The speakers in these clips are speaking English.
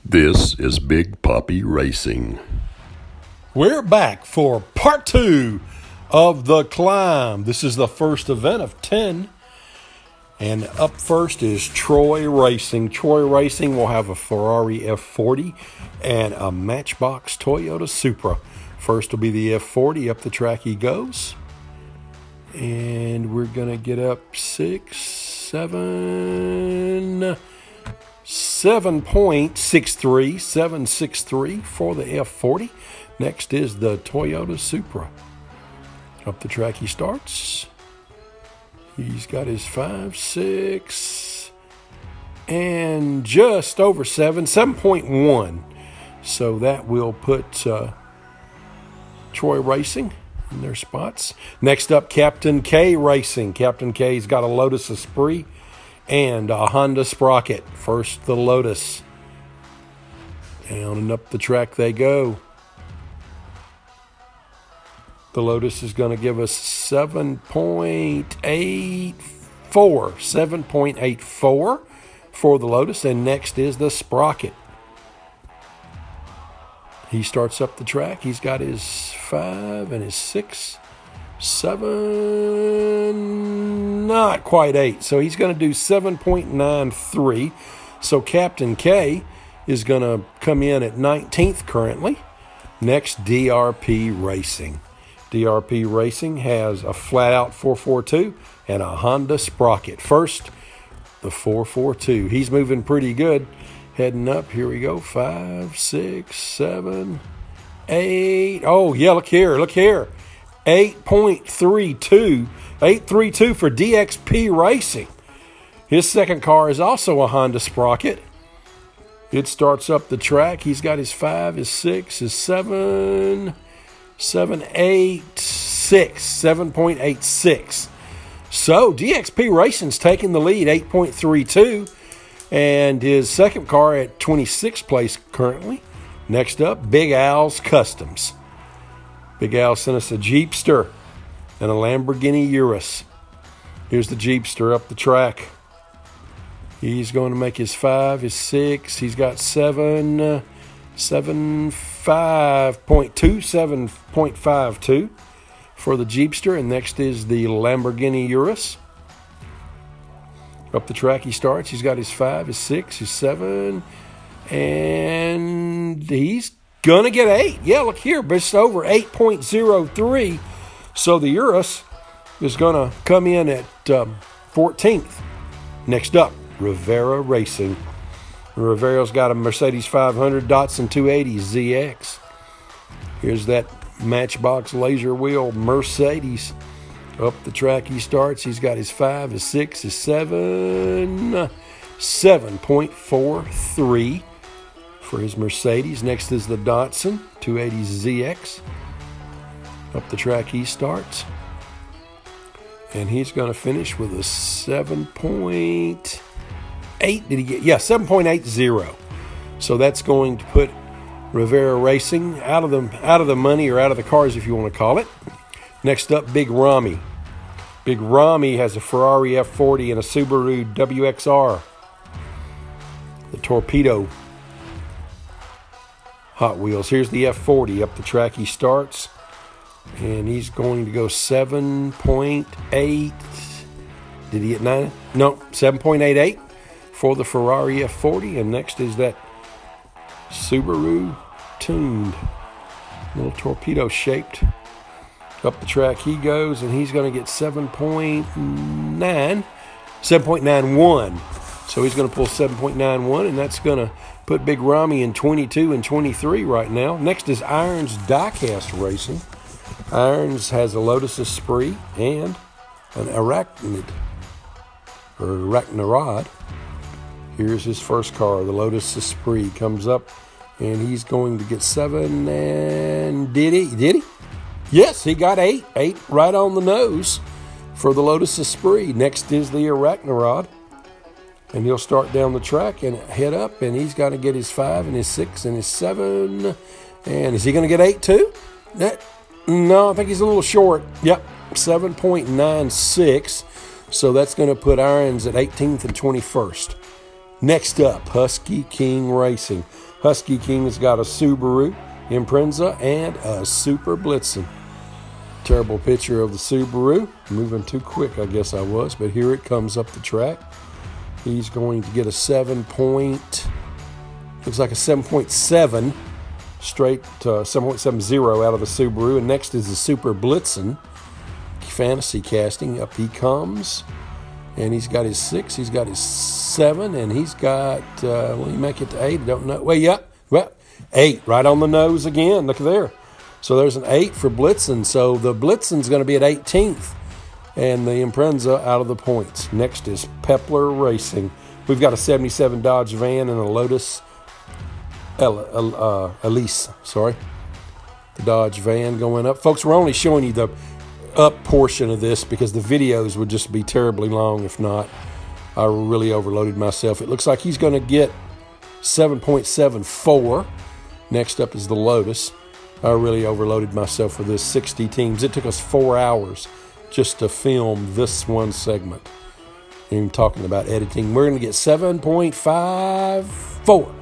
This is Big Poppy Racing. We're back for part 2 of the climb. This is the first event of 10. And up first is Troy Racing. Troy Racing will have a Ferrari F40 and a Matchbox Toyota Supra. First will be the F40. Up the track he goes. And we're going to get up 7.63 for the F40. Next is the Toyota Supra. Up the track he starts. He's got his 5, 6, and just over 7.1. So that will put Troy Racing in their spots. Next up, Captain K Racing. Captain K's got a Lotus Esprit and a Honda Sprocket. First, the Lotus. Down and up the track they go. The Lotus is going to give us 7.84 for the Lotus. And next is the Sprocket. He starts up the track. He's got his 5 and his 6, 7, not quite 8. So he's going to do 7.93. So Captain K is going to come in at 19th currently. Next, DRP Racing. DRP Racing has a flat-out 442 and a Honda Sprocket. First, the 442. He's moving pretty good. Heading up. Here we go. 5, 6, 7, 8. Oh, yeah, look here. 8.32. 832 for DXP Racing. His second car is also a Honda Sprocket. It starts up the track. He's got his 5, his 6, his 7... 7.86. So DXP Racing's taking the lead, 8.32, and his second car at 26th place currently. Next up, Big Al's Customs. Big Al sent us a Jeepster and a Lamborghini Urus. Here's the Jeepster up the track. He's going to make his 5, his 6. He's got 7.52 for the Jeepster, and next is the Lamborghini Urus. Up the track he starts. He's got his 5, his 6, his 7, and he's gonna get 8. Yeah, look here, just over 8.03. So the Urus is gonna come in at 14th. Next up, Rivera Racing. Rivera's got a Mercedes 500 Datsun 280 ZX. Here's that Matchbox laser wheel Mercedes. Up the track he starts. He's got his 5, his 6, his 7. 7.43 for his Mercedes. Next is the Datsun 280 ZX. Up the track he starts. And he's going to finish with a 7.8. Did he get? Yeah, 7.80. So that's going to put Rivera Racing out of the money, or out of the cars if you want to call it. Next up, Big Rami. Big Rami has a Ferrari F40 and a Subaru WXR. The Torpedo Hot Wheels. Here's the F40. Up the track he starts. And he's going to go 7.8. Did he get 9? No, 7.88 for the Ferrari F40. And next is that Subaru tuned, little torpedo shaped. Up the track he goes, and he's going to get 7.91. So he's going to pull 7.91, and that's going to put Big Rami in 22 and 23 right now. Next is Irons Diecast Racing. Irons has a Lotus Esprit and an Arachnarod. Here's his first car, the Lotus Esprit. Comes up, and he's going to get 7, and did he? Yes, he got 8. 8 right on the nose for the Lotus Esprit. Next is the Arachnarod, and he'll start down the track and head up, and he's got to get his 5 and his 6 and his 7. And is he going to get 8 too? No, I think he's a little short. Yep, 7.96. So that's going to put Irons at 18th and 21st. Next up, Husky King Racing. Husky King has got a Subaru Impreza and a Super Blitzen. Terrible picture of the Subaru. Moving too quick, I guess I was, but here it comes up the track. He's going to get a 7.7 straight 7.70 out of the Subaru. And next is the Super Blitzen Fantasy Casting. Up he comes. And he's got his 6, he's got his 7, and he's got, will he make it to 8? I don't know. Well, yeah, 8, right on the nose again. Look there. So there's an 8 for Blitzen. So the Blitzen's going to be at 18th, and the Impreza out of the points. Next is Pepler Racing. We've got a 77 Dodge van and a Lotus Elise. The Dodge van going up. Folks, we're only showing you the up portion of this because the videos would just be terribly long if not. I really overloaded myself. It looks like he's going to get 7.74. Next up is the Lotus. I really overloaded myself for this 60 teams. It took us 4 hours just to film this one segment. Even talking about editing, we're going to get 7.54.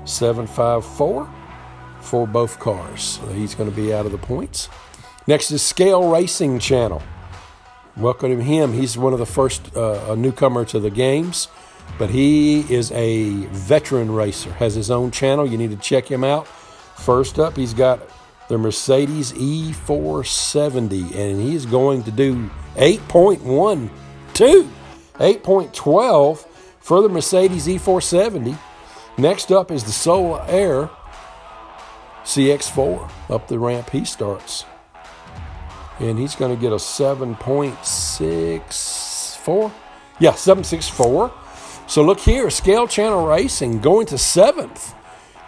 7.54 for both cars. So he's going to be out of the points. Next is Scale Racing Channel. Welcome him. He's one of the first a newcomer to the games, but he is a veteran racer, has his own channel. You need to check him out. First up, he's got the Mercedes E470, and he's going to do 8.12, 8.12 for the Mercedes E470. Next up is the Soul Air CX4. Up the ramp he starts. And he's going to get a 7.64. Yeah, 7.64. So look here, Scale Channel Racing going to 7th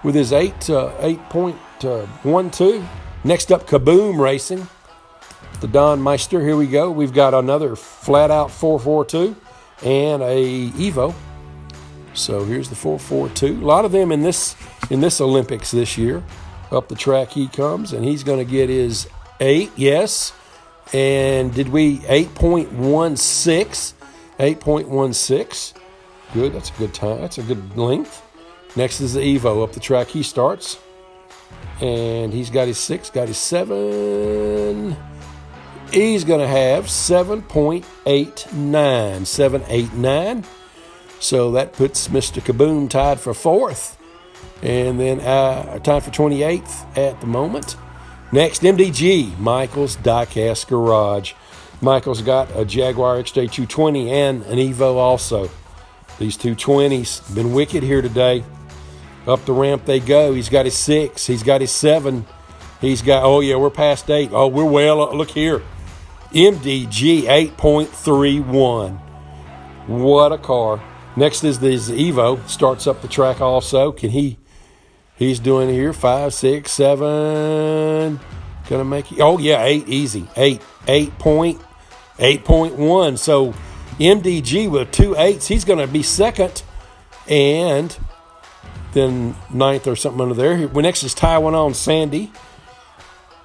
with his 8.12. Next up, Kaboom Racing. The Don Meister. Here we go. We've got another flat out 442 and a Evo. So here's the 442. A lot of them in this Olympics this year. Up the track he comes, and he's going to get his 8. Yes. And did we 8.16? 8.16. Good. That's a good time. That's a good length. Next is the Evo. Up the track he starts. And he's got his 6, got his 7. He's going to have 7.89. 7.89. So that puts Mr. Kaboom tied for 4th. And then tied for 28th at the moment. Next, MDG, Michael's Diecast Garage. Michael's got a Jaguar XJ220 and an Evo also. These 220s been wicked here today. Up the ramp they go. He's got his 6. He's got his 7. He's got, oh yeah, we're past 8. Oh, we're well, look here. MDG 8.31. What a car. Next is this Evo. Starts up the track also. He's doing here 5, 6, 7. Gonna make it. Oh yeah, 8 easy. 8.1. So MDG with 2 8s. He's gonna be 2nd, and then 9th or something under there. Next is Taiwan Sandy.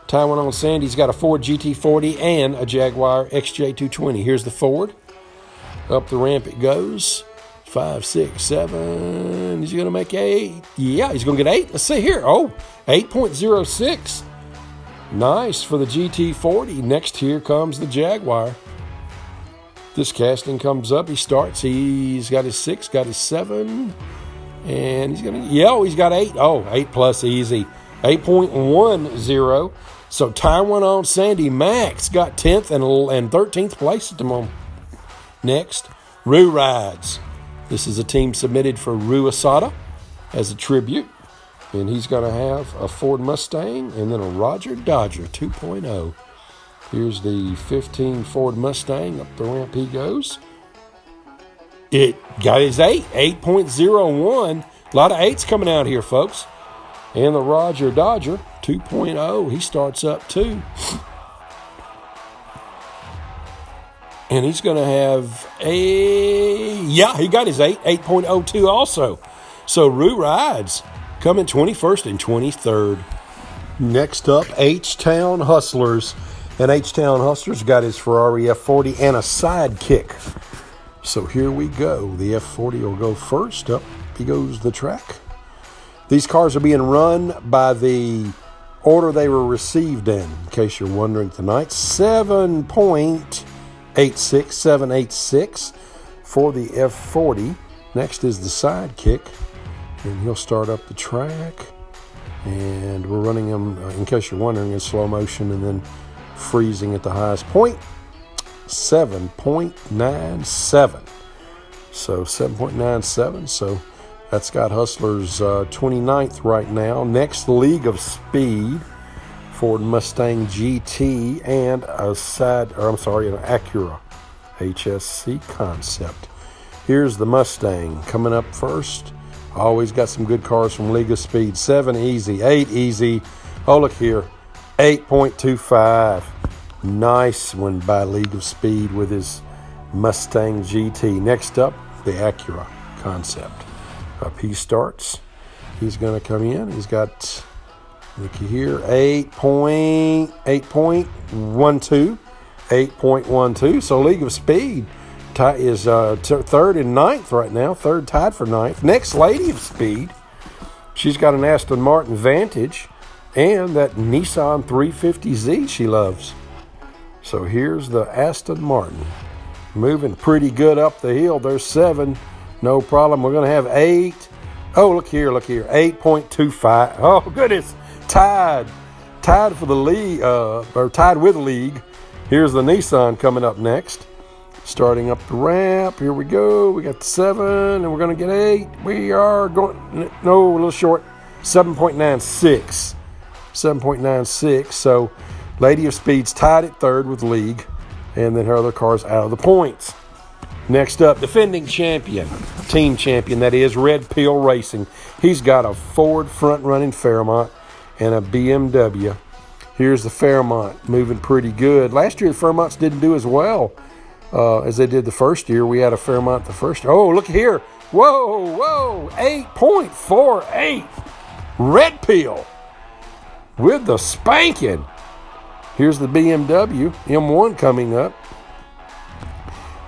Taiwan Sandy's got a Ford GT40 and a Jaguar XJ220. Here's the Ford. Up the ramp it goes. 5, 6, 7. He's going to make 8. Yeah, he's going to get 8. Let's see here. Oh, 8.06. Nice for the GT40. Next here comes the Jaguar. This casting comes up. He starts. He's got his 6, got his 7. And he's going to, he's got 8. Oh, 8 plus easy. 8.10. So Taiwan Sandy Max got 10th and 13th place at the moment. Next, Roo Rides. This is a team submitted for Rue Asada as a tribute. And he's going to have a Ford Mustang and then a Roger Dodger 2.0. Here's the 15 Ford Mustang. Up the ramp he goes. It got his 8, 8.01. A lot of 8s coming out here, folks. And the Roger Dodger 2.0. He starts up too. And he's going to have he got his 8, 8.02 also. So Roo Rides coming 21st and 23rd. Next up, H-Town Hustlers. And H-Town Hustlers got his Ferrari F40 and a Sidekick. So here we go. The F40 will go first. Up he goes the track. These cars are being run by the order they were received in case you're wondering tonight. 7.86786 for the F40. Next is the Sidekick, and he'll start up the track. And we're running him, in case you're wondering, in slow motion and then freezing at the highest point. 7.97. So 7.97. So that's got Hustler's 29th right now. Next, League of Speed, Ford Mustang GT, and an Acura HSC Concept. Here's the Mustang coming up first. Always got some good cars from League of Speed. 7 easy, 8 easy. Oh, look here, 8.25. Nice one by League of Speed with his Mustang GT. Next up, the Acura Concept. Up he starts. He's going to come in. He's got, looky here, 8.12. 8.12. So League of Speed is third and ninth right now. Third tied for ninth. Next, Lady of Speed. She's got an Aston Martin Vantage and that Nissan 350Z she loves. So here's the Aston Martin. Moving pretty good up the hill. There's 7. No problem. We're going to have 8. Oh, look here. 8.25. Oh, goodness. Tied for the league, or tied with the league. Here's the Nissan coming up next. Starting up the ramp. Here we go. We got the 7, and we're going to get 8. We are going, no, a little short. 7.96. 7.96. So Lady of Speed's tied at third with league, and then her other car's out of the points. Next up, defending champion, team champion, that is Red Pill Racing. He's got a Ford front-running Fairmont and a BMW. Here's the Fairmont, moving pretty good. Last year, the Fairmonts didn't do as well as they did the first year. We had a Fairmont the first year. Oh, look here. Whoa, 8.48. Red Pill with the spanking. Here's the BMW M1 coming up.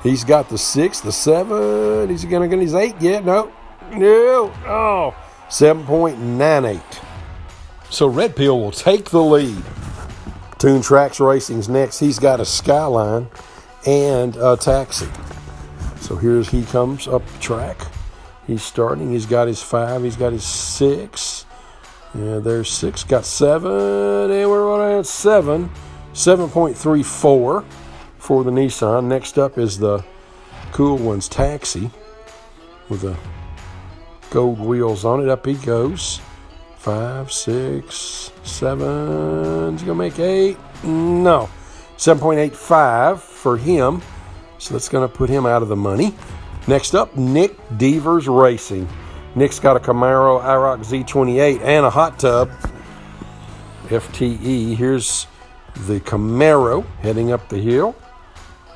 He's got the 6, the 7. He's going to get his 8 yet? No. Oh, 7.98. So Red Pill will take the lead. Toon Tracks Racing's next. He's got a Skyline and a Taxi. So here's he comes up the track. He's starting. He's got his 5. He's got his 6. Yeah, there's 6. Got 7. And we're on at 7. 7.34 for the Nissan. Next up is the cool one's Taxi with the gold wheels on it. Up he goes. 5, 6, 7. He's going to make 8. No. 7.85 for him. So that's going to put him out of the money. Next up, Nick Devers Racing. Nick's got a Camaro IROC Z28 and a hot tub. FTE. Here's the Camaro heading up the hill.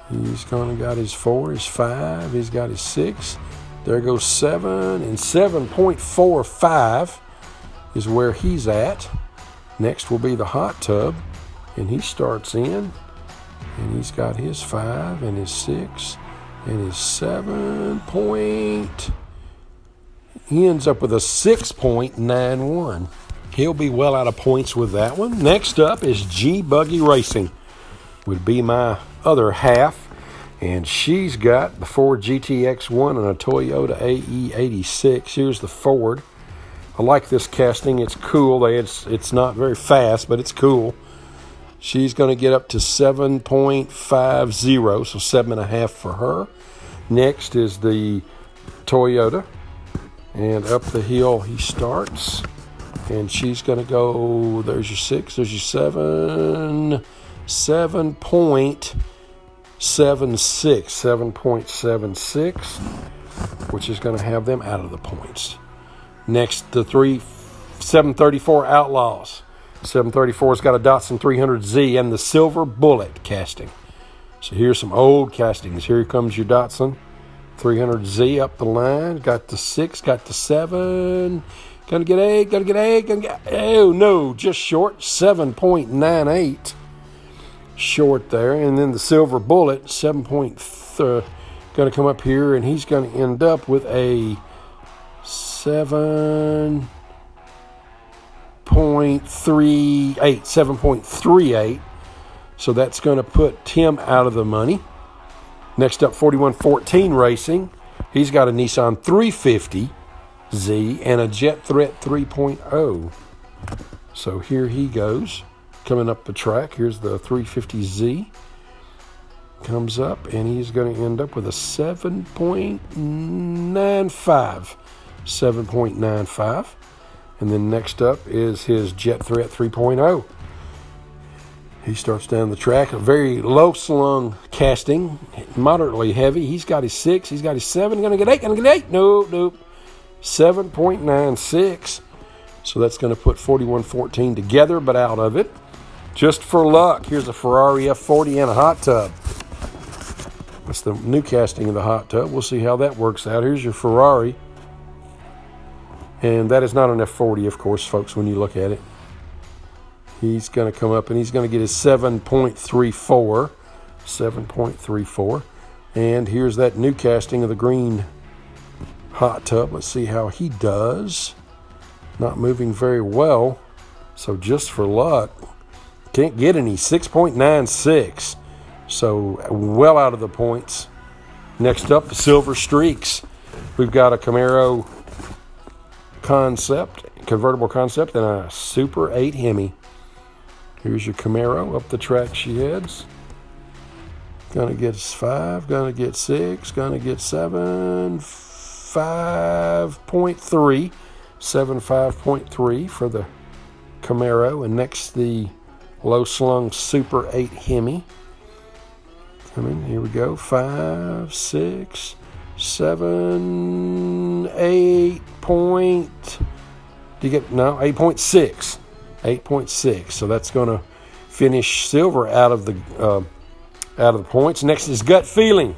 He's got his 4, his 5. He's got his 6. There goes 7. And 7.45 is where he's at. Next will be the hot tub. And he starts in. And he's got his 5 and his 6 and his 7 point. He ends up with a 6.91. He'll be well out of points with that one. Next up is G Buggy Racing. Would be my other half. And she's got the Ford GTX-1 and a Toyota AE86. Here's the Ford. I like this casting. It's cool. It's not very fast, but it's cool. She's going to get up to 7.50, so 7.5 for her. Next is the Toyota. And up the hill he starts. And she's going to go, there's your 6, there's your 7, 7.76, 7.76, which is going to have them out of the points. Next, the 734 Outlaws. 734's got a Datsun 300Z and the Silver Bullet casting. So here's some old castings. Here comes your Datsun 300Z up the line. Got the 6, got the 7. Gonna get 8, oh no, just short, 7.98. Short there. And then the Silver Bullet, 7.3. going to come up here, and he's going to end up with a 7.38. So that's going to put Tim out of the money. Next up, 4114 Racing. He's got a Nissan 350Z and a Jet Threat 3.0. So here he goes, coming up the track. Here's the 350Z. Comes up, and he's going to end up with a 7.95. 7.95. And then next up is his Jet Threat 3.0. He starts down the track, a very low-slung casting, moderately heavy. He's got his 6, he's got his 7, going to get 8, going to get 8. Nope. 7.96. So that's going to put 4114 together, but out of it. Just for luck, here's a Ferrari F40 and a hot tub. That's the new casting of the hot tub. We'll see how that works out. Here's your Ferrari. And that is not an F40, of course, folks, when you look at it. He's going to come up, and he's going to get his 7.34. 7.34. And here's that new casting of the green hot tub. Let's see how he does. Not moving very well. So just for luck, can't get any. 6.96. So well out of the points. Next up, the Silver Streaks. We've got a Camaro convertible concept, and a Super 8 Hemi. Here's your Camaro. Up the track she heads. Gonna get 5, gonna get 6, gonna get 7, 5.3. 7.5.3 for the Camaro. And next, the low-slung Super 8 Hemi. Coming, here we go. 5, 6, 7, 8 point. Do you get, no, 8.6. 8.6. So that's going to finish silver out of the points. Next is Gut Feeling.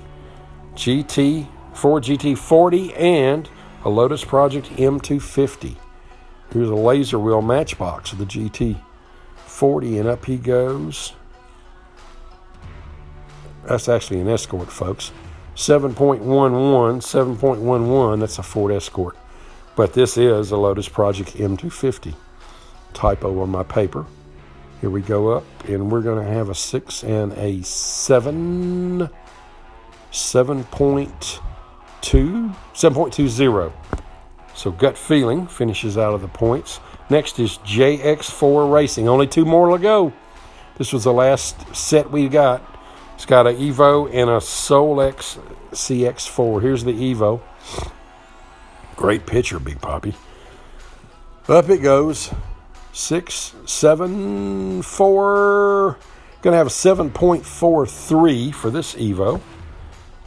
Ford GT40 and a Lotus Project M250. Here's a laser wheel matchbox of the GT40, and up he goes. That's actually an Escort, folks. 7.11. That's a Ford Escort. But this is a Lotus Project M250. Typo on my paper. Here we go up, and we're going to have a 6 and a 7. 7.20. So Gut Feeling finishes out of the points. Next is JX4 Racing. Only 2 more to go. This was the last set we got. It's got an Evo and a Solex CX4. Here's the Evo. Great picture, Big Poppy. Up it goes. 6, 7, 4. Going to have a 7.43 for this Evo.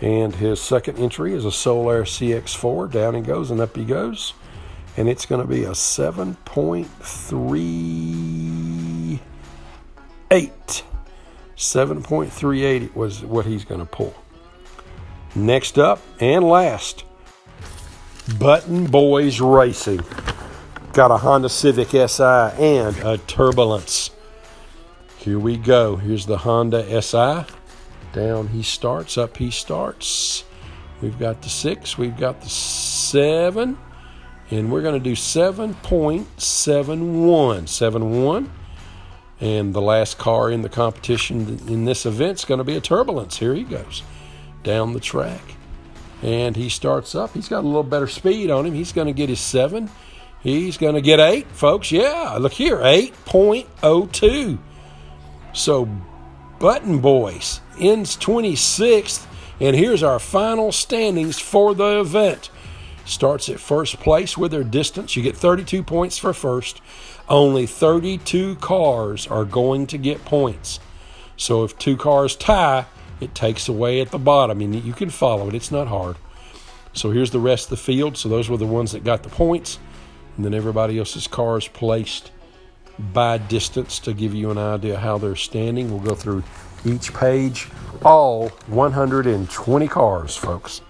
And his second entry is a Solar CX4. Down he goes and up he goes. And it's going to be a 7.38. 7.38 was what he's going to pull. Next up and last, Button Boys Racing. Got a Honda Civic Si and a Turbulence. Here we go. Here's the Honda Si. Down he starts, up he starts. We've got the 6, we've got the 7, and we're going to do 7.71. 7.1. And the last car in the competition in this event is going to be a Turbulence. Here he goes down the track. And he starts up. He's got a little better speed on him. He's going to get his 7. He's going to get 8, folks. Yeah, look here, 8.02. So Button Boys ends 26th. And here's our final standings for the event. Starts at first place with their distance. You get 32 points for first. Only 32 cars are going to get points. So if 2 cars tie, it takes away at the bottom. And you can follow it. It's not hard. So here's the rest of the field. So those were the ones that got the points. And then everybody else's cars placed by distance to give you an idea how they're standing. We'll go through each page. All 120 cars, folks.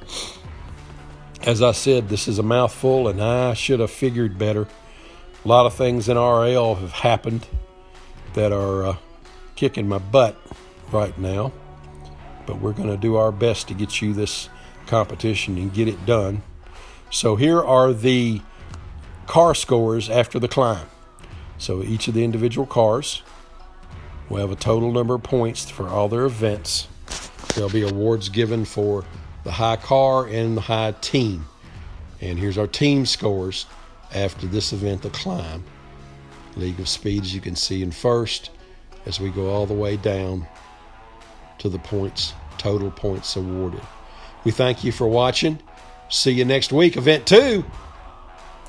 As I said, this is a mouthful, and I should have figured better. A lot of things in RL have happened that are kicking my butt right now. But we're going to do our best to get you this competition and get it done. So here are the car scores after the climb. So each of the individual cars will have a total number of points for all their events. There'll be awards given for the high car and the high team. And here's our team scores after this event, the climb. League of Speed, as you can see, in first, as we go all the way down to the points, total points awarded. We thank you for watching. See you next week, event 2.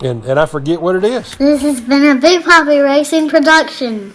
And I forget what it is. This has been a Big Poppy Racing production.